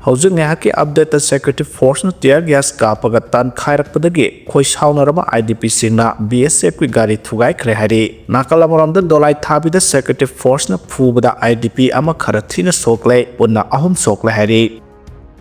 Hojik ngahaki update the security force na tear gas kapaga tan khairak padagi khoi saunaraba IDP singna BSF ki Gari thugaikhre hari nakalamoramda dolai thabi the security force na phubada IDP ama kharathina sokle punna ahum sokle hari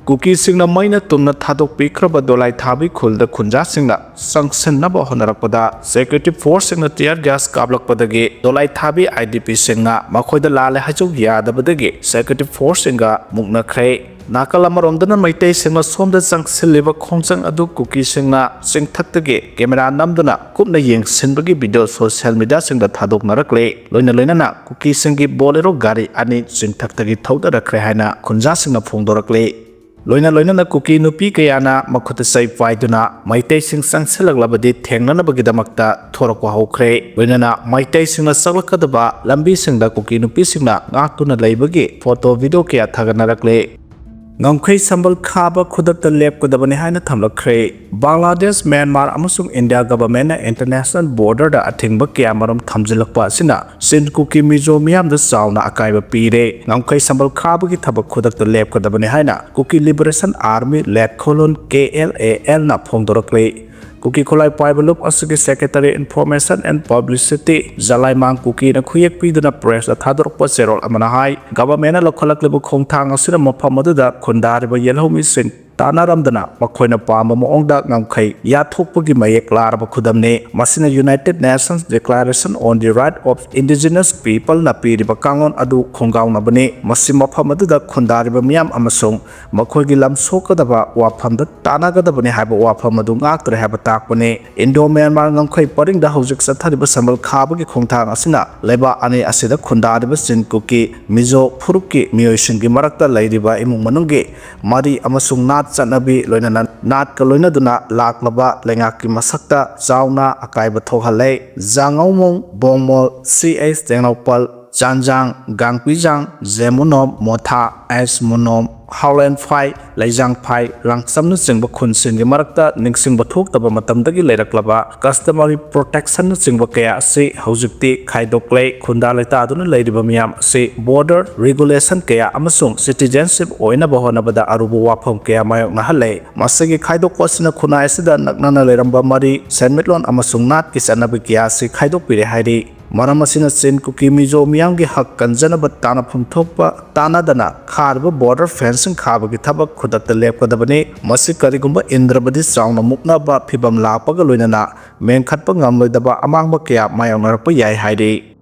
Kuki singna maina tumna thadok pikraba dolai thabi khulda khunja singna sangsannaba honarakpada security force singna tear gas kablakpadagi dolai thabi IDP singna makhoida lale haju yadabadagi security force singa muknakhre nakalamaromdana maitai singna somda sangsilliba khongjang adu Kuki singna singthaktagi camera namduna kupna yengsinbagi video social media singda thadok narakle loina Kuki singi bolero gari ani singthaktagi thaudarakre haina khunja singna phongdorakle loina na Kuki nupi kayana makhuta sai paiduna maitai sing sangsilaglabadi thengnanabagidamakta thorokwa hokre loina na maitai singna saglakadaba lambi singda Kuki nupi singna ngaktuna leibagi photo video kaya thaganarakle ngakhre sambal khaba khudakta lepkadabani haina thamlakre Bangladesh Myanmar amasung India government na international border da athingba kya marom thamjilakpa asina sin Kuki mizo miyam da sauna akaiba pire ngakhre sambal khaba gi thabak khudakta lepkadabani haina Kuki Liberation Army led colon KLAL na phongdorakle Kuki Kholai Paibalup Asagi Secretary Information and Publicity Zalai Mang Kuki na Khuyak Piduna Press a Thadorpa Serol Amanahai Government Lokalak Lebu Khongthang Asina Mopamada Kundariba Yelhomi Sin Tanaramdana Makoina Pama Moongda Ngakhre Yathokpagi Mayek Laraba Khudamne Masina United Nations Declaration on the Right of Indigenous People na Piriba Kangon Adu Khongaw Nabane Masima Pamada Kundariba Miam Amasung Makoigi Lam Sokadaba Wapamda Tanagadabane Haba Wapamadu Ngakre Habata Indo Myanmar Ngakhre paring da hojik sathariba sambal khabagi khongthang asina leba ani asida khundariba sin Kuki mizo phurukki miyoisingi marakta lairiba imung manungge mari amasung nat chanabi loinana nat ka loinaduna laklaba lengaki masakta chauna akaiba thokhale jangaumong bongmol cs tengnopal janjang gangpijang zemonom motha as monom Howland Phai, Lajang Phai, Rangsamna Singba Khunsingi Marakta, Ningsing Bathok Taba Matamdagi Leraklaba, Customary Protection Singba Kaya Se, Hojikti, Kaidokle, Kundaleta Aduna Ladiba Miam, Se, Border Regulation Kaya Amasung, Citizenship Oina Bahonabada Arubu Wapom Kaya Mayok Nahale, Masagi Kaidok Wasina Kuna Esida Naknana Leramba Mari, Senmitlon Amasung Nat Kisanabi Kaya Se, Kaidok Pire Haidi. Maramasina sin Kuki mizo miyamgi hak kanjanaba tana phumthokpa tanadana kharba border fencing khabagi thabak khudakta lepkadabani masi karigumba indrabadi sauna muknaba phibam lakpaga loinana menkhatpa ngamloidaba amangba kya mayonarpa yai haide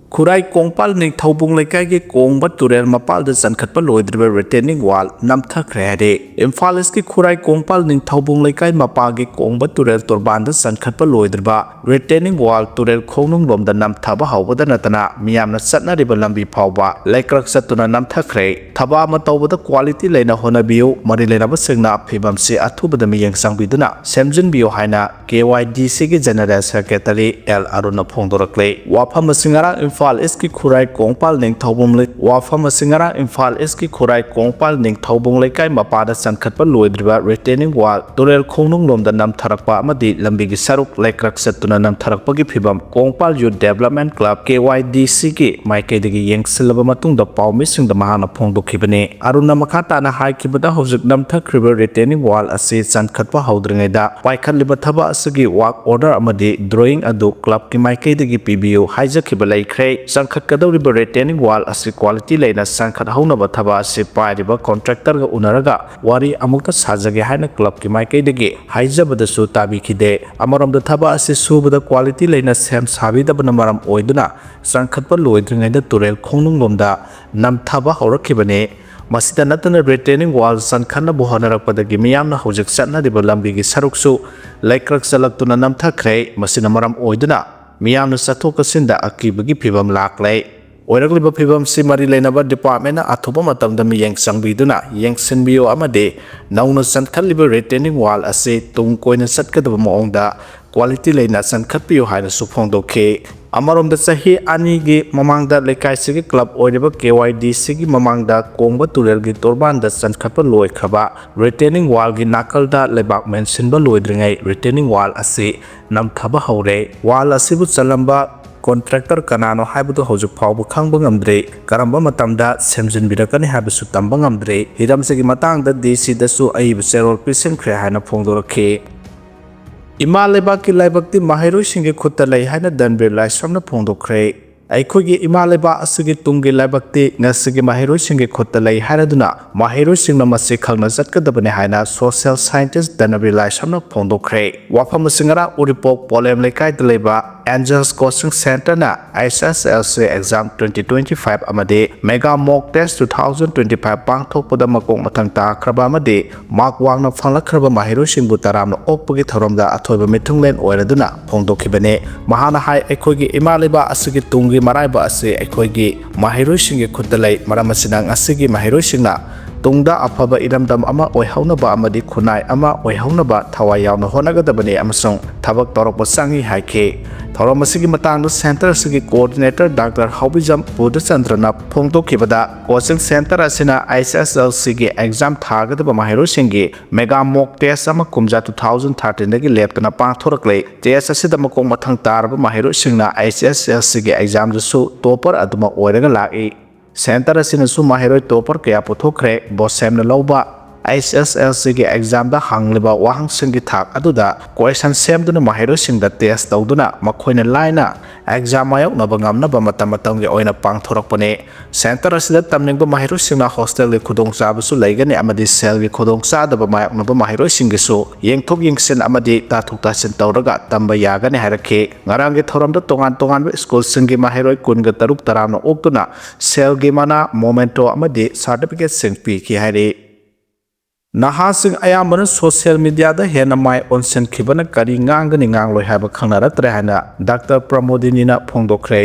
Kurai Kongpal Ning Thaubung Lekai Kongba Turel Mapal the Sankhatpa Loidriba retaining wall Namthakre Imphal East Kurai Kongpal Ning Thaubung Lekai Mapagi Kongba Turel Turban the Sankhatpa Loidriba retaining wall Turel Konung Lom the Namthaba Hauba Natana Miamna Satna Riba Lambi Pauba Lekrak Satuna Namthakre Taba Matawa the quality Lena Honabio Marilena Singna Pibam Se Atuba the Miyang Sangbiduna Semjin Bio Haina KYDC General Secretary L Aruna Pongdorakle Wapama Singara Imphal East Kurai Kongpal Ning Thaubung Lek Wafama Singara Imphal East Kurai Kongpal Ning Thaubung Lekai Mapada Sankhatpa Loidriba retaining wall Turel Konung Lom the Nam Tharakpa Amadi Lambigi Saruk Lekrak Satuna Nam Tharakpagi Phibam Kongpal Youth Development Club KYDC ki Maikaidagi Yengsilaba Matung the Pau Missing the Mahana Pongdokibane Aruna Makata na Haikibada Hojik Namthakriba retaining wall Asi Sankhatpa Haudringeda Paikaliba Thaba Asagi Work Order Amadi Drawing Adu Club ki Maikaidagi PBU Hijakiba Sankhatkadoriba retaining wall asi quality Lena Sankhat Haunaba Thaba asi Pairiba contractor ga unaraga wari amukta sajage haina club ki Maikaidagi Haijabada su tabikhide Amaramda Thaba asi subada quality Lena Sam Sabidabana maram oiduna Sankhatpa loidringaida Turel Konung Lomda Nam Thaba Haurakibane Masida natana retaining wall Sankhanna Bohanarakpadagi Miyamna Hojik Satna Riba Lambigi Saruksu Lekrak Salaktuna Namthakre Masina maram oiduna Miyamna Satoka Sinda Akibagi Pibam Laklay Oiragliba Pibam Simari Lenaba Department Athoba Matamda Miyang Sangbiduna Yang Sinbio Amade Nauna Sankhatliba retaining wall Ase Tung Koina Satkadaba Moongda Quality Lena Sankhatpio Haina Supongdoke Amarom the Sahi Ani Gi Mamangda Lekai Sigi Club Oiriba KYDC Gi Mamangda Kongba Turel Gi Torban the Sankhatpa Loi Khaba retaining wall Gi Nakalda Lebak Mentionba Loidringai retaining wall Ase Nam Thaba Haure wall Asibu Salamba contractor kanano haibudu hojik phawbu khangba ngamdre karamba matamda semjinbirakani haibusu tamba ngamdre hiramsigi matangda DC dasu aibu serol kansinkhre haina phongdorakhe ima lebaki laibakti mahairoi singe khutta lai haina danbir laisramna phongdokhre ꯑꯩꯈꯣꯏꯒꯤ ꯏꯃꯥ ꯂꯩꯕꯥꯛ ꯑꯁꯤꯒꯤ ꯇꯨꯡꯒꯤ ꯂꯩꯕꯥꯛꯇꯤ ꯉꯁꯤꯒꯤ ꯃꯍꯩꯔꯣꯏꯁꯤꯡꯒꯤ ꯈꯨꯠꯇ ꯂꯩ ꯍꯥꯏꯔꯗꯨꯅ ꯃꯍꯩꯔꯣꯏꯁꯤꯡꯅ ꯃꯁꯤ ꯈꯪꯅ ꯆꯠꯀꯗꯕꯅꯤ ꯍꯥꯏꯅ ꯁꯣꯁꯤꯌꯦꯜ ꯁꯥꯏꯟꯇꯤꯁꯠ ꯗꯅꯕꯤꯔ ꯂꯥꯏꯁ꯭ꯔꯝꯅ ꯐꯣꯡꯗꯣꯛꯈ꯭ꯔꯦ ꯋꯥꯐꯝ ꯑꯁꯤ ꯉꯔꯥꯡ ꯎꯔꯤꯄꯣꯛ ꯄꯣꯂꯦꯝ ꯂꯩꯀꯥꯏꯗ ꯂꯩꯕ ꯑꯦꯟꯖꯦꯜꯁ ꯀꯣꯆꯤꯡ ꯁꯦꯟꯇꯔꯅ SSLC ꯑꯦꯛꯖꯥꯝ 2025 ꯑꯃꯗꯤ ꯃꯦꯒꯥ ꯃꯣꯛ ꯇꯦꯁ 2025 ꯄꯥꯡꯊꯣꯛꯄꯗ ꯃꯀꯣꯛ ꯃꯊꯪ ꯇꯥꯈ꯭ꯔꯕ ꯑꯃꯗꯤ ꯃꯥꯔꯛ ꯋꯥꯡꯅ ꯐꯪꯂꯛꯈ꯭ꯔꯕ ꯃꯍꯩꯔꯣꯏꯁꯤꯡꯕꯨ ꯇꯔꯥꯝꯅ ꯑꯣꯛꯄꯒꯤ ꯊꯧꯔꯝꯗ ꯑꯊꯣꯏꯕ ꯃꯤꯊꯨꯡꯂꯦꯟ ꯑꯣꯏꯔꯗꯨꯅ ꯐꯣꯡꯗꯣꯛꯈꯤꯕꯅꯤ ꯃꯍꯥꯛꯅ ꯍꯥꯏ ꯑꯩꯈꯣꯏꯒꯤ ꯏꯃꯥ ꯂꯩꯕꯥꯛ ꯑꯁꯤꯒꯤ ꯇꯨꯡꯒꯤ ꯃꯔꯥꯏꯕꯛ ꯑꯁꯤ ꯑꯩꯈꯣꯏꯒꯤ ꯃꯍꯩꯔꯣꯏꯁꯤꯡꯒꯤ ꯈꯨꯠꯇ ꯂꯩ ꯃꯔꯝ ꯑꯁꯤꯅ ꯉꯁꯤꯒꯤ ꯃꯍꯩꯔꯣꯏꯁꯤꯡꯅ ꯇꯨꯡꯗ ꯑꯐꯕ ꯏꯔꯝꯗꯝ ꯑꯃ ꯑꯣꯏꯍꯧꯅꯕ ꯑꯃꯗꯤ ꯈꯨꯟꯅꯥꯏ ꯑꯃ ꯑꯣꯏꯍꯧꯅꯕ ꯊꯋꯥꯏ ꯌꯥꯎꯅ ꯍꯣꯠꯅꯒꯗꯕꯅꯤ ꯑꯃꯁꯨꯡ ꯊꯕꯛ ꯇꯧꯔꯛꯄ ꯆꯪꯏ ꯍꯥꯏꯈꯤ ꯊꯧꯔꯝ ꯑꯁꯤꯒꯤ ꯃꯇꯥꯡꯗ ꯁꯦꯟꯇꯔ ꯑꯁꯤꯒꯤ ꯀꯣꯑꯣꯔꯗꯤꯅꯦꯇꯔ ꯗꯥꯛꯇꯔ ꯍꯥꯎꯕꯤꯖꯝ ꯄꯨꯗꯆꯟꯗ꯭ꯔꯅ ꯐꯣꯡꯗꯣꯛꯈꯤꯕꯗ ꯀꯣꯆꯤꯡ ꯁꯦꯟꯇꯔ ꯑꯁꯤꯅ SSLCꯒꯤ ꯑꯦꯛꯖꯥꯝ ꯊꯥꯒꯗꯕ ꯃꯍꯩꯔꯣꯏꯁꯤꯡꯒꯤ ꯃꯦꯒꯥ ꯃꯣꯛ ꯇꯦꯁ ꯑꯃ ꯀꯨꯝꯖꯥ 2013ꯗꯒꯤ ꯂꯦꯞꯇꯅ ꯄꯥꯡꯊꯣꯔꯛꯂꯦ ꯇꯦꯁ ꯑꯁꯤꯗ ꯃꯀꯣꯛ ꯃꯊꯪ ꯇꯥꯔꯕ ꯃꯍꯩꯔꯣꯏꯁꯤꯡꯅ SSLCꯒꯤ ꯑꯦꯛꯖꯥꯝꯗꯁꯨ ꯇꯣꯄꯔ ꯑꯗꯨꯃꯛ ꯑꯣꯏꯔꯒ ꯂꯥꯛꯏ ꯁꯦꯟꯇꯔ ꯑꯁꯤꯅꯁꯨ ꯃꯍꯩꯔꯣꯏ ꯇꯣꯄꯔ ꯀꯌꯥ ꯄꯨꯊꯣꯛꯈ꯭ꯔꯦ ꯕꯣꯁꯦꯝꯅ ꯂꯧꯕ SSLCꯒꯤ ꯑꯦꯛꯖꯥꯝꯗ ꯍꯪꯂꯤꯕ ꯋꯥꯍꯪꯁꯤꯡꯒꯤ ꯊꯥꯛ ꯑꯗꯨꯗ ꯀ꯭ꯋꯦꯁꯟ ꯁꯦꯝꯗꯨꯅ ꯃꯍꯩꯔꯣꯏꯁꯤꯡꯗ ꯇꯦꯁ ꯇꯧꯗꯨꯅ ꯃꯈꯣꯏꯅ ꯂꯥꯏꯅ ꯑꯦꯛꯖꯥꯝ ꯃꯥꯌꯣꯛꯅꯕ ꯉꯝꯅꯕ ꯃꯇꯝꯒꯤ ꯑꯣꯏꯅ ꯄꯥꯡꯊꯣꯔꯛꯄꯅꯤ ꯁꯦꯟꯇꯔ ꯑꯁꯤꯗ ꯇꯝꯅꯤꯡꯕ ꯃꯍꯩꯔꯣꯏꯁꯤꯡꯅ ꯍꯣꯁꯇꯦꯜꯒꯤ ꯈꯨꯗꯣꯡꯆꯥꯕꯁꯨ ꯂꯩꯒꯅꯤ ꯑꯃꯗꯤ ꯁꯦꯜꯒꯤ ꯈꯨꯗꯣꯡꯆꯥꯗꯕ ꯃꯥꯌꯣꯛꯅꯕ ꯃꯍꯩꯔꯣꯏꯁꯤꯡꯒꯤꯁꯨ ꯌꯦꯡꯊꯣꯛ ꯌꯦꯡꯁꯤꯟ ꯑꯃꯗꯤ ꯇꯥꯊꯣꯛ ꯇꯥꯁꯤꯟ ꯇꯧꯔꯒ ꯇꯝꯕ ꯌꯥꯒꯅꯤ ꯍꯥꯏꯔꯛꯈꯤ ꯉꯔꯥꯡꯒꯤ ꯊꯧꯔꯝꯗ ꯇꯣꯉꯥꯟꯕ ꯁ꯭ꯀꯨꯜꯁꯤꯡꯒꯤ ꯃꯍꯩꯔꯣꯏ 13 ꯇꯔꯥꯝꯅ ꯑꯣꯛꯇꯨꯅ ꯁꯦꯜꯒꯤ ꯃꯅꯥ ꯃꯣꯃꯦꯟꯇꯣ ꯑꯃꯗꯤ ꯁꯥꯔꯇꯤꯐꯤꯀꯦꯠꯁꯤꯡ ꯄꯤꯈꯤ ꯍꯥꯏꯔꯤ ꯅꯍꯥꯁꯤꯡ ꯑꯌꯥꯝꯕꯅ ꯁꯣꯁꯤꯌꯦꯜ ꯃꯤꯗꯤꯌꯥꯗ ꯍꯦꯟꯅ ꯃꯥꯏ ꯑꯣꯟꯁꯤꯟꯈꯤꯕꯅ ꯀꯔꯤ ꯉꯥꯡꯒꯅꯤ ꯉꯥꯡꯂꯣꯏ ꯍꯥꯏꯕ ꯈꯪꯅꯔꯛꯇ꯭ꯔꯦ ꯍꯥꯏꯅ ꯗꯥꯛꯇꯔ ꯄ꯭ꯔꯃꯣꯗꯤꯅꯤꯅ ꯐꯣꯡꯗꯣꯛꯈ꯭ꯔꯦ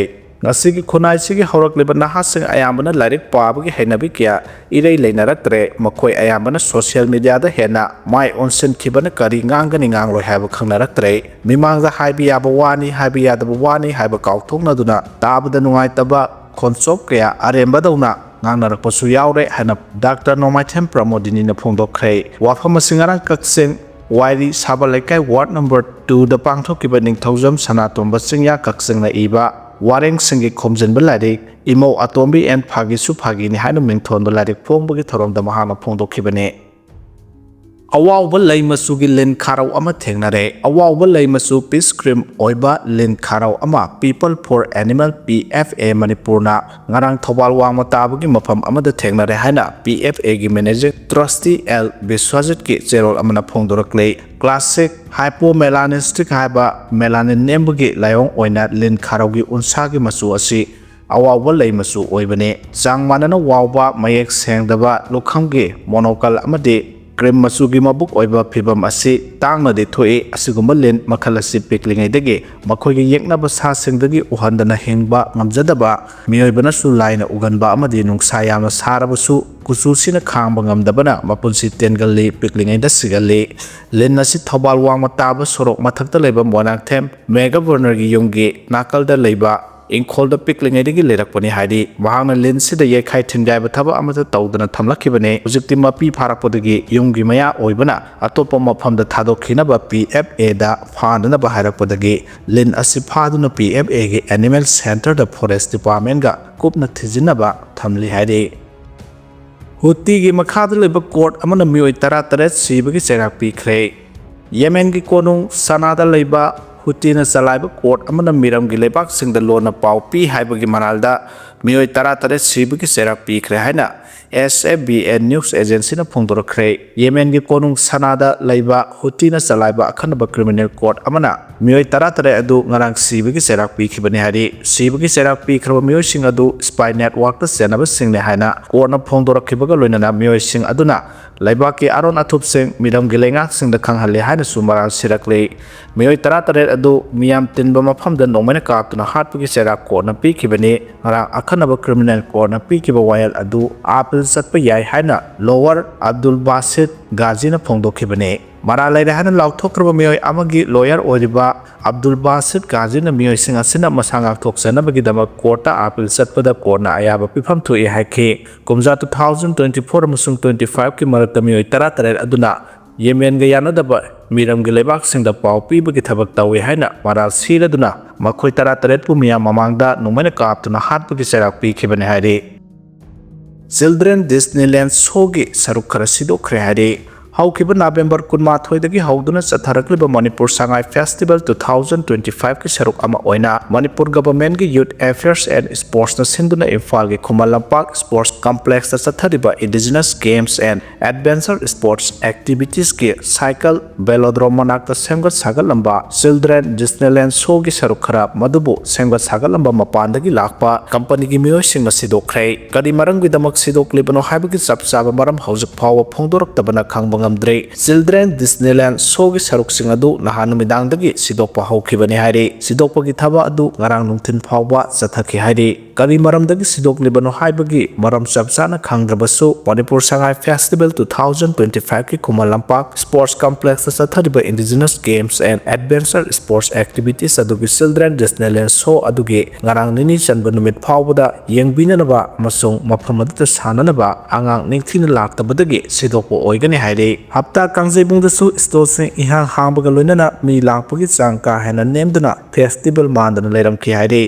ꯉꯁꯤꯒꯤ ꯈꯨꯟꯅꯥꯏꯁꯤꯒꯤ ꯍꯧꯔꯛꯂꯤꯕ ꯅꯍꯥꯁꯤꯡ ꯑꯌꯥꯝꯕꯅ ꯂꯥꯏꯔꯤꯛ ꯄꯥꯕꯒꯤ ꯍꯩꯅꯕꯤ ꯀꯌꯥ ꯏꯔꯩ ꯂꯩꯅꯔꯛꯇ꯭ꯔꯦ ꯃꯈꯣꯏ ꯑꯌꯥꯝꯕꯅ ꯁꯣꯁꯤꯌꯦꯜ ꯃꯤꯗꯤꯌꯥꯗ ꯍꯦꯟꯅ ꯃꯥꯏ ꯑꯣꯟꯁꯤꯟꯈꯤꯕꯅ ꯀꯔꯤ ꯉꯥꯡꯒꯅꯤ ꯉꯥꯡꯂꯣꯏ ꯍꯥꯏꯕ ꯈꯪꯅꯔꯛꯇ꯭ꯔꯦ ꯃꯤꯃꯥꯡꯗ ꯍꯥꯏꯕ ꯌꯥꯕ ꯋꯥꯅꯤ ꯍꯥꯏꯕ ꯌꯥꯗꯕ ꯋꯥꯅꯤ ꯍꯥꯏꯕ ꯀꯥꯎꯊꯣꯛꯅꯗꯨꯅ ꯇꯥꯕꯗ ꯅꯨꯡꯉꯥꯏꯇꯕ ꯈꯣꯟꯆꯣꯞ ꯀꯌꯥ ꯑꯔꯦꯝꯕꯗꯧꯅ ꯉꯥꯡꯅꯔꯛꯄꯁꯨ ꯌꯥꯎꯔꯦ ꯍꯥꯏꯅ ꯗꯥꯛꯇꯔ ꯅꯣꯡꯃꯥꯏꯊꯦꯝ ꯄ꯭ꯔꯃꯣꯗꯤꯅꯤꯅ ꯐꯣꯡꯗꯣꯛꯈ꯭ꯔꯦ ꯋꯥꯐꯝ ꯑꯁꯤ ꯉꯔꯥꯡ ꯀꯛꯆꯤꯡ ꯋꯥꯏꯔꯤ ꯁꯥꯕ ꯂꯩꯀꯥꯏ ꯋꯥꯔꯗ ꯅꯝꯕꯔ 2ꯗ ꯄꯥꯡꯊꯣꯛꯈꯤꯕ ꯅꯤꯡꯊꯧꯖꯝ ꯁꯅꯥꯇꯣꯝꯕ ꯆꯤꯡꯌꯥ ꯀꯛꯆꯤꯡꯅ ꯏꯕ ꯋꯥꯔꯦꯡꯁꯤꯡꯒꯤ ꯈꯣꯝꯖꯤꯟꯕ ꯂꯥꯏꯔꯤꯛ ꯏꯃꯧ ꯑꯇꯣꯝꯕꯤ ꯑꯦꯟ ꯐꯥꯒꯤꯁꯨ ꯐꯥꯒꯤꯅꯤ ꯍꯥꯏꯅ ꯃꯤꯡꯊꯣꯟꯕ ꯂꯥꯏꯔꯤꯛ ꯐꯣꯡꯕꯒꯤ ꯊꯧꯔꯝꯗ ꯃꯍꯥꯛꯅ ꯐꯣꯡꯗꯣꯛꯈꯤꯕꯅꯤ ꯑꯋꯥꯎꯕ ꯂꯩ ꯃꯆꯨꯒꯤ ꯂꯤꯟ ꯈꯥꯔꯧ ꯑꯃ ꯊꯦꯡꯅꯔꯦ ꯑꯋꯥꯎꯕ ꯂꯩ ꯃꯆꯨ ꯄꯤꯁ ꯀ꯭ꯔꯤꯝ ꯑꯣꯏꯕ ꯂꯤꯟ ꯈꯥꯔꯧ ꯑꯃ ꯄꯤꯄꯜ ꯐꯣꯔ ꯑꯦꯅꯤꯃꯦꯜ PFA ꯃꯅꯤꯄꯨꯔꯅ ꯉꯔꯥꯡ ꯊꯧꯕꯥꯜ ꯋꯥꯡꯃ ꯇꯥꯕꯒꯤ ꯃꯐꯝ ꯑꯃꯗ ꯊꯦꯡꯅꯔꯦ ꯍꯥꯏꯅ PFAꯒꯤ ꯃꯦꯅꯦꯖꯤꯡ ꯇ꯭ꯔꯁꯇꯤ L ꯕꯤꯁ꯭ꯋꯥꯖꯤꯠꯀꯤ ꯆꯦꯔꯣꯜ ꯑꯃꯅ ꯐꯣꯡꯗꯣꯔꯛꯂꯦ ꯀ꯭ꯂꯥꯁꯤꯛ ꯍꯥꯏꯄꯣꯃꯦꯂꯥꯅꯤꯁꯇꯤꯛ ꯍꯥꯏꯕ ꯃꯦꯂꯥꯅꯤꯟ ꯅꯦꯝꯕꯒꯤ ꯂꯥꯏꯑꯣꯡ ꯑꯣꯏꯅ ꯂꯤꯟ ꯈꯥꯔꯧꯒꯤ ꯎꯟꯁꯥꯒꯤ ꯃꯆꯨ ꯑꯁꯤ ꯑꯋꯥꯎꯕ ꯂꯩ ꯃꯆꯨ ꯑꯣꯏꯕꯅꯤ ꯆꯥꯡ ꯃꯥꯟꯅꯅ ꯋꯥꯎꯕ ꯃꯌꯦꯛ ꯁꯦꯡꯗꯕ ꯂꯨꯈꯝꯒꯤ ꯃꯣꯅꯣꯀꯜ ꯑꯃꯗꯤ ꯀ꯭ꯔꯤꯝ ꯃꯆꯨꯒꯤ ꯃꯕꯨꯛ ꯑꯣꯏꯕ ꯐꯤꯕꯝ ꯑꯁꯤ ꯇꯥꯡꯅꯗꯤ ꯊꯣꯛꯏ ꯑꯁꯤꯒꯨꯝꯕ ꯂꯤꯟ ꯃꯈꯜ ꯑꯁꯤ ꯄꯤꯛꯂꯤꯉꯩꯗꯒꯤ ꯃꯈꯣꯏꯒꯤ ꯌꯦꯛꯅꯕ ꯁꯥꯁꯤꯡꯗꯒꯤ ꯎꯍꯟꯗꯅ ꯍꯤꯡꯕ ꯉꯝꯖꯗꯕ ꯃꯤꯑꯣꯏꯕꯅꯁꯨ ꯂꯥꯏꯅ ꯎꯒꯟꯕ ꯑꯃꯗꯤ ꯅꯨꯡꯁꯥ ꯌꯥꯝꯅ ꯁꯥꯔꯕꯁꯨ ꯀꯨꯆꯨꯁꯤꯅ ꯈꯥꯡꯕ ꯉꯝꯗꯕꯅ ꯃꯄꯨꯟꯁꯤ ꯇꯦꯟꯒꯜꯂꯤ ꯄꯤꯛꯂꯤꯉꯩꯗ ꯁꯤꯒꯜꯂꯤ ꯂꯤꯟ ꯑꯁꯤ ꯊꯧꯕꯥꯜ ꯋꯥꯡꯃ ꯇꯥꯕ ꯁꯣꯔꯣꯛ ꯃꯊꯛꯇ ꯂꯩꯕ ꯃꯣꯏꯔꯥꯡꯊꯦꯝ ꯃꯦꯒꯥꯕꯔꯅꯔꯒꯤ ꯌꯨꯝꯒꯤ ꯅꯥꯀꯜꯗ ꯂꯩꯕ ꯏꯪꯈꯣꯜꯗ ꯄꯤꯛꯂꯤꯉꯩꯗꯒꯤ ꯂꯩꯔꯛꯄꯅꯤ ꯍꯥꯏꯗꯤ ꯃꯍꯥꯛꯅ ꯂꯤꯟꯁꯤꯗ ꯌꯩꯈꯥꯏ ꯊꯤꯟꯒꯥꯏꯕ ꯊꯕꯛ ꯑꯃꯠꯇ ꯇꯧꯗꯅ ꯊꯝꯂꯛꯈꯤꯕꯅꯤ ꯍꯧꯖꯤꯛꯇꯤ ꯃꯄꯤ ꯐꯥꯔꯛꯄꯗꯒꯤ ꯌꯨꯝꯒꯤ ꯃꯌꯥ ꯑꯣꯏꯕꯅ ꯑꯇꯣꯞꯄ ꯃꯐꯝꯗ ꯊꯥꯗꯣꯛꯈꯤꯅꯕ PFAꯗ ꯐꯥꯅꯅꯕ ꯍꯥꯏꯔꯛꯄꯗꯒꯤ ꯂꯤꯟ ꯑꯁꯤ ꯐꯥꯗꯨꯅ PFAꯒꯤ ꯑꯦꯅꯤꯃꯦꯜ ꯁꯦꯟꯇꯔꯗ ꯐꯣꯔꯦꯁꯠ ꯗꯤꯄꯥꯔꯠꯃꯦꯟꯠꯒ ꯀꯨꯞꯅ ꯊꯤꯖꯤꯟꯅꯕ ꯊꯝꯂꯤ ꯍꯥꯏꯔꯤ ꯍꯨꯇꯤꯒꯤ ꯃꯈꯥꯗ ꯂꯩꯕ ꯀꯣꯔꯠ ꯑꯃꯅ ꯃꯤꯑꯣꯏ 18 ꯁꯤꯕꯒꯤ ꯆꯩꯔꯥꯛ ꯄꯤꯈ꯭ꯔꯦ ꯌꯦꯃꯦꯟꯒꯤ ꯀꯣꯅꯨꯡ ꯁꯅꯥꯗ ꯂꯩꯕ ꯍꯨꯇꯤꯅ ꯆꯂꯥꯏꯕ ꯀꯣꯔꯠ ꯑꯃꯅ ꯃꯤꯔꯝꯒꯤ ꯂꯩꯕꯥꯛꯁꯤꯡꯗ ꯂꯣꯟꯅ ꯄꯥꯎ ꯄꯤ ꯍꯥꯏꯕꯒꯤ ꯃꯅꯥꯜꯗ ꯃꯤꯑꯣꯏ 18 ꯁꯤꯕꯒꯤ ꯆꯩꯔꯥꯛ ꯄꯤꯈ꯭ꯔꯦ ꯍꯥꯏꯅ SFBN ꯅ꯭ꯌꯨꯁ ꯑꯦꯖꯦꯟꯁꯤꯅ ꯐꯣꯡꯗꯣꯔꯛꯈ꯭ꯔꯦ ꯌꯦꯃꯦꯟꯒꯤ ꯀꯣꯅꯨꯡ ꯁꯅꯥꯗ ꯂꯩꯕ ꯍꯨꯇꯤꯅ ꯆꯂꯥꯏꯕ ꯑꯈꯟꯅꯕ ꯀ꯭ꯔꯤꯃꯤꯅꯦꯜ ꯀꯣꯔꯠ ꯑꯃꯅ ꯃꯤꯑꯣꯏ 18 ꯑꯗꯨ ꯉꯔꯥꯡ ꯁꯤꯕꯒꯤ ꯆꯩꯔꯥꯛ ꯄꯤꯈꯤꯕꯅꯤ ꯍꯥꯏꯔꯤ ꯁꯤꯕꯒꯤ ꯆꯩꯔꯥꯛ ꯄꯤꯈ꯭ꯔꯕ ꯃꯤꯑꯣꯏꯁꯤꯡ ꯑꯗꯨ ꯁ꯭ꯄꯥꯏ ꯅꯦꯠꯋꯥꯔꯛꯇ ꯆꯦꯟꯅꯕꯁꯤꯡꯅꯤ ꯍꯥꯏꯅ ꯀꯣꯔꯠꯅ ꯐꯣꯡꯗꯣꯔꯛꯈꯤꯕꯒ ꯂꯣꯏꯅꯅ ꯃꯤꯑꯣꯏꯁꯤꯡ ꯑꯗꯨꯅ ꯂꯩꯕꯥꯛꯀꯤ ꯑꯔꯣꯟ ꯑꯊꯨꯞꯁꯤꯡ ꯃꯤꯔꯝꯒꯤ ꯂꯩꯉꯥꯛꯁꯤꯡꯗ ꯈꯪꯍꯜꯂꯤ ꯍꯥꯏꯅꯁꯨ ꯃꯔꯥꯜ ꯁꯤꯔꯛꯂꯤ ꯃꯤꯑꯣꯏ 18 ꯑꯗꯨ ꯃꯤꯌꯥꯝ ꯇꯤꯟꯕ ꯃꯐꯝꯗ ꯅꯣꯡꯃꯩꯅ ꯀꯥꯞꯇꯨꯅ ꯍꯥꯠꯄꯒꯤ ꯆꯩꯔꯥꯛ ꯀꯣꯔꯠꯅ ꯄꯤꯈꯤꯕꯅꯤ ꯉꯔꯥꯡ ꯑꯈꯟꯅꯕ ꯀ꯭ꯔꯤꯃꯤꯅꯦꯜ ꯀꯣꯔꯠꯅ ꯄꯤꯈꯤꯕ ꯋꯥꯌꯦꯜ ꯑꯗꯨ ꯑꯥꯄꯤꯜ ꯆꯠꯄ ꯌꯥꯏ ꯍꯥꯏꯅ ꯂꯣꯋꯔ ꯑꯕꯗꯨꯜ ꯕꯥꯁꯤꯠ ꯒꯥꯖꯤꯅ ꯐꯣꯡꯗꯣꯛꯈꯤꯕꯅꯤ ꯃꯔꯥꯜ ꯂꯩꯔꯦ ꯍꯥꯏꯅ ꯂꯥꯎꯊꯣꯛꯈ꯭ꯔꯕ ꯃꯤꯑꯣꯏ ꯑꯃꯒꯤ ꯂꯣꯌꯔ ꯑꯣꯏꯔꯤꯕ ꯑꯕꯗꯨꯜ ꯕꯥꯁꯤꯠ ꯒꯥꯖꯤꯅ ꯃꯤꯑꯣꯏꯁꯤꯡ ꯑꯁꯤꯅ ꯃꯁꯥ ꯉꯥꯛꯊꯣꯛꯆꯅꯕꯒꯤꯗꯃꯛ ꯀꯣꯔꯠꯇ ꯑꯥꯄꯤꯜ ꯆꯠꯄꯗ ꯀꯣꯔꯠꯅ ꯑꯌꯥꯕ ꯄꯤꯐꯝ ꯊꯣꯛꯏ ꯍꯥꯏꯈꯤ ꯀꯨꯝꯖꯥ 2024 ꯑꯃꯁꯨꯡ 25ꯀꯤ ꯃꯔꯛꯇ ꯃꯤꯑꯣꯏ 18 ꯑꯗꯨꯅ ꯌꯦꯃꯦꯟꯒ ꯌꯥꯅꯗꯕ ꯃꯤꯔꯝꯒꯤ ꯂꯩꯕꯥꯛꯁꯤꯡꯗ ꯄꯥꯎ ꯄꯤꯕꯒꯤ ꯊꯕꯛ ꯇꯧꯏ ꯍꯥꯏꯅ ꯃꯔꯥꯜ ꯁꯤꯔꯗꯨꯅ ꯃꯈꯣꯏ 18ꯄꯨ ꯃꯤꯌꯥꯝ ꯃꯃꯥꯡꯗ ꯅꯣꯡꯃꯩꯅ ꯀꯥꯞꯇꯨꯅ ꯍꯥꯠꯄꯒꯤ ꯆꯩꯔꯥꯛ ꯄꯤꯈꯤꯕꯅꯤ ꯍꯥꯏꯔꯤ꯫ ꯆꯤꯜꯗ꯭ꯔꯦꯟ ꯗꯤꯁꯅꯤꯂꯦꯟꯗ ꯁꯣꯒꯤ ꯁꯔꯨꯛ ꯈꯔ ꯁꯤꯗꯣꯛꯈ꯭ꯔꯦ ꯍꯥꯏꯔꯤ꯫ ꯍꯧꯈꯤꯕ ꯅꯕꯦꯝꯕꯔ 12ꯗꯒꯤ ꯍꯧꯗꯨꯅ ꯆꯠꯊꯔꯛꯂꯤꯕ ꯃꯅꯤꯄꯨꯔ ꯁꯉꯥꯏ ꯐꯦꯁꯇꯤꯚꯦꯜ 2025ꯒꯤ ꯁꯔꯨꯛ ꯑꯃ ꯑꯣꯏꯅ ꯃꯅꯤꯄꯨꯔ ꯒꯚꯔꯟꯃꯦꯟꯠꯒꯤ ꯌꯨꯠ ꯑꯦꯐꯤꯌꯔꯁ ꯑꯦꯟड ꯁ꯭ꯄꯣꯔꯠꯁꯅ ꯁꯤꯟꯗꯨꯅ ꯏꯝꯐꯥꯜꯒꯤ ꯈꯨꯃꯟ ꯂꯝꯄꯥꯛ ꯁ꯭ꯄꯣꯔꯠꯁ ꯀꯝꯄ꯭ꯂꯦꯛꯁꯇ ꯆꯠꯊꯔꯤꯕ indigenous games and adventure sports ꯑꯦꯛꯇꯤꯚꯤꯇꯤꯁꯀꯤ ꯁꯥꯏꯀꯜ ꯚꯦꯂꯣꯗ꯭ꯔꯣꯝ ꯃꯅꯥꯛꯇ ꯁꯦꯝꯒꯠ ꯁꯥꯒꯠꯂꯝꯕ ꯆꯤꯜꯗ꯭ꯔꯦꯟ ꯗꯤꯁꯅꯤꯂꯦꯟꯗ ꯁꯣꯒꯤ ꯁꯔꯨꯛ ꯈꯔ ꯃꯗꯨꯕꯨ ꯁꯦꯝꯒꯠ ꯁꯥꯒꯠꯂꯝꯕ ꯃꯄꯥꯟꯗꯒꯤ ꯂꯥꯛꯄ ꯀꯝꯄꯅꯤꯒꯤ ꯃꯤꯑꯣꯏꯁꯤꯡꯅ ꯁꯤꯗꯣꯛꯈ꯭ꯔꯦ꯫ ꯀꯔꯤ ꯃꯔꯝꯒꯤꯗꯃꯛ ꯁꯤꯗꯣꯛꯂꯤꯕꯅꯣ ꯍꯥꯏꯕꯒꯤ ꯆꯞ ꯆꯥꯕ ꯃꯔꯝ ꯍꯧꯖꯤꯛ ꯐꯥꯎꯕ ꯐꯣꯡꯗꯣꯔꯛꯇꯕꯅ ꯈꯪꯕ ꯉꯝꯗ꯭ꯔꯤ꯫ ꯆꯤꯜꯗ꯭ꯔꯦꯟ ꯗꯤꯁꯅꯤꯂꯦꯟꯗ ꯁꯣꯒꯤ ꯁꯔꯨꯛꯁꯤꯡ ꯑꯗꯨ ꯅꯍꯥꯟ ꯅꯨꯃꯤꯗꯥꯡꯗꯒꯤ ꯁꯤꯗꯣꯛꯄ ꯍꯧꯈꯤꯕꯅꯤ ꯍꯥꯏꯔꯤ꯫ ꯁꯤꯗꯣꯛꯄꯒꯤ ꯊꯕꯛ ꯑꯗꯨ ꯉꯔꯥꯡ ꯅꯨꯡꯊꯤꯜ ꯐꯥꯎꯕ ꯆꯠꯊꯈꯤ ꯍꯥꯏꯔꯤ꯫ ꯀꯔꯤ ꯃꯔꯝꯗꯒꯤ ꯁꯤꯗꯣꯛꯂꯤꯕꯅꯣ ꯍꯥꯏꯕꯒꯤ ꯃꯔꯝ ꯆꯞ ꯆꯥꯅ ꯈꯪꯗ꯭ꯔꯕꯁꯨ ꯃꯅꯤꯄꯨꯔ ꯁꯉꯥꯏ ꯐꯦꯁꯇꯤꯚꯦꯜ 2025ꯒꯤ ꯈꯨꯃꯟ ꯂꯝꯄꯥꯛ ꯁ꯭ꯄꯣꯔꯠꯁ ꯀꯝꯄ꯭ꯂꯦꯛꯁꯇ ꯆꯠꯊꯔꯤꯕ indigenous games and adventure sports activities ꯑꯗꯨꯒꯤ ꯆꯤꯜꯗ꯭ꯔꯦꯟ ꯗꯤꯁꯅꯤꯂꯦꯟꯗ ꯁꯣ ꯑꯗꯨꯒꯤ ꯉꯔꯥꯡ ꯅꯤꯅꯤ ꯆꯟꯕ ꯅꯨꯃꯤꯠ ꯐꯥꯎꯕꯗ ꯌꯦꯡꯕꯤꯅꯅꯕ ꯑꯃꯁꯨꯡ ꯃꯐꯝ ꯑꯗꯨꯗ ꯁꯥꯟꯅꯅꯕ ꯑꯉꯥꯡ ꯅꯤꯡꯊꯤꯅ ꯂꯥꯛꯇꯕꯗꯒꯤ ꯁꯤꯗꯣꯛꯄ ꯑꯣꯏꯒꯅꯤ ꯍꯥꯏꯔꯤ꯫ ꯍꯞꯇꯥ ꯀꯥꯡꯖꯩꯕꯨꯡꯗꯁꯨ ꯁ꯭ꯇꯣꯜꯁꯤꯡ ꯏꯍꯥꯡ ꯍꯥꯡꯕꯒ ꯂꯣꯏꯅꯅ ꯃꯤ ꯂꯥꯛꯄꯒꯤ ꯆꯥꯡ ꯀꯥ ꯍꯦꯟꯅ ꯅꯦꯝꯗꯨꯅ ꯐꯦꯁꯇꯤꯚꯦꯜ ꯃꯥꯟꯗꯅ ꯂꯩꯔꯝꯈꯤ ꯍꯥꯏꯔꯤ꯫